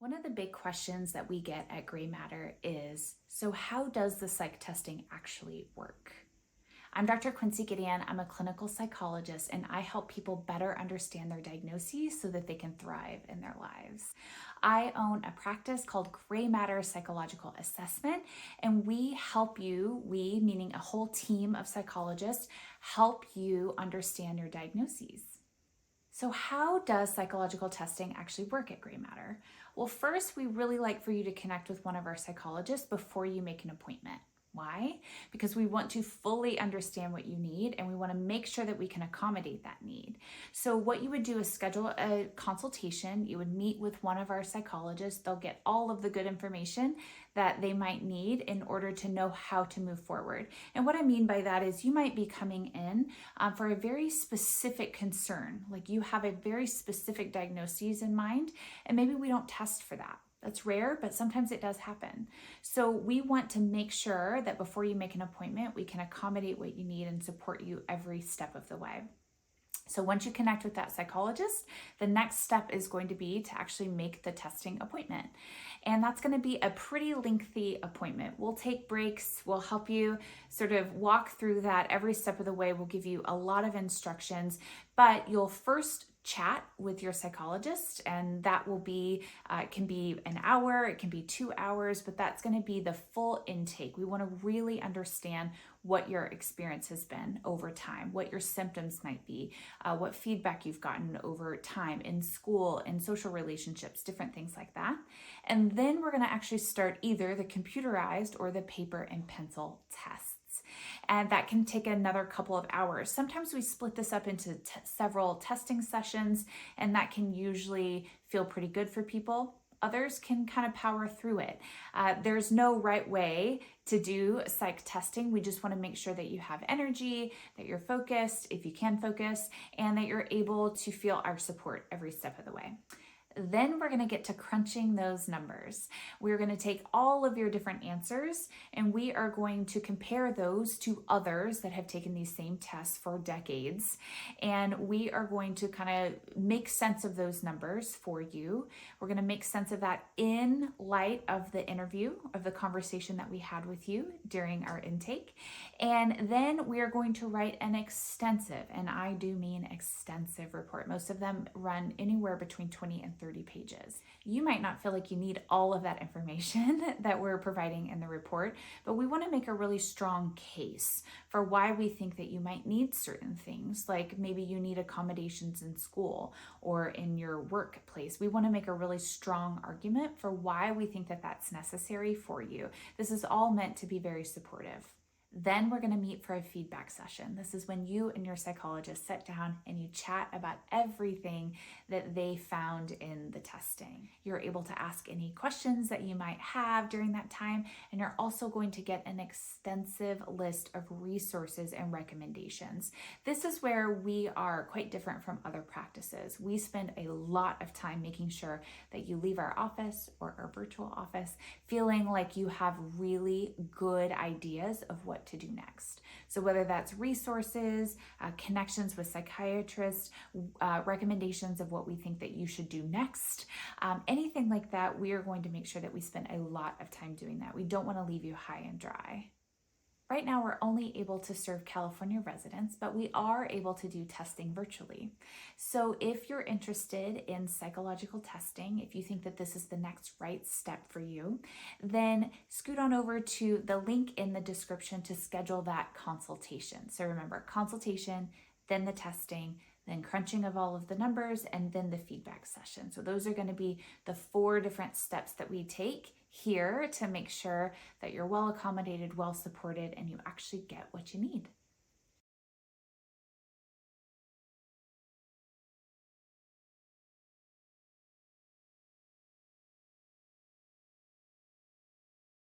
One of the big questions that we get at Greymatter is, so how does the psych testing actually work? I'm Dr. Quincee Gideon. I'm a clinical psychologist, and I help people better understand their diagnoses so that they can thrive in their lives. I own a practice called Greymatter Psychological Assessment, and we help you, we meaning a whole team of psychologists, help you understand your diagnoses. So how does psychological testing actually work at Greymatter? Well, first, we really like for you to connect with one of our psychologists before you make an appointment. Why? Because we want to fully understand what you need and we want to make sure that we can accommodate that need. So what you would do is schedule a consultation. You would meet with one of our psychologists. They'll get all of the good information that they might need in order to know how to move forward. And what I mean by that is you might be coming in for a very specific concern, like you have a very specific diagnosis in mind, and maybe we don't test for that. That's rare, but sometimes it does happen. So we want to make sure that before you make an appointment, we can accommodate what you need and support you every step of the way. So once you connect with that psychologist, the next step is going to be to actually make the testing appointment. And that's going to be a pretty lengthy appointment. We'll take breaks. We'll help you sort of walk through that every step of the way. We'll give you a lot of instructions, but you'll first chat with your psychologist, and that will be, it can be an hour, it can be 2 hours, but that's going to be the full intake. We want to really understand what your experience has been over time, what your symptoms might be, what feedback you've gotten over time in school, in social relationships, different things like that. And then we're going to actually start either the computerized or the paper and pencil tests. And that can take another couple of hours. Sometimes we split this up into several testing sessions, and that can usually feel pretty good for people. Others can kind of power through it. There's no right way to do psych testing. We just want to make sure that you have energy, that you're focused, if you can focus, and that you're able to feel our support every step of the way. Then we're going to get to crunching those numbers. We're going to take all of your different answers and we are going to compare those to others that have taken these same tests for decades. And we are going to kind of make sense of those numbers for you. We're going to make sense of that in light of the interview, of the conversation that we had with you during our intake. And then we are going to write an extensive, and I do mean extensive report. Most of them run anywhere between 20 and 30 pages. You might not feel like you need all of that information that we're providing in the report, but we want to make a really strong case for why we think that you might need certain things, like maybe you need accommodations in school or in your workplace. We want to make a really strong argument for why we think that that's necessary for you. This is all meant to be very supportive. Then we're going to meet for a feedback session. This is when you and your psychologist sit down and you chat about everything that they found in the testing. You're able to ask any questions that you might have during that time, and you're also going to get an extensive list of resources and recommendations. This is where we are quite different from other practices. We spend a lot of time making sure that you leave our office or our virtual office feeling like you have really good ideas of what to do next. So whether that's resources, connections with psychiatrists, recommendations of what we think that you should do next, anything like that, we are going to make sure that we spend a lot of time doing that. We don't want to leave you high and dry. Right now, we're only able to serve California residents, but we are able to do testing virtually. So if you're interested in psychological testing, if you think that this is the next right step for you, then scoot on over to the link in the description to schedule that consultation. So remember, consultation, then the testing, then crunching of all of the numbers, and then the feedback session. So those are going to be the 4 different steps that we take here to make sure that you're well accommodated, well supported, and you actually get what you need.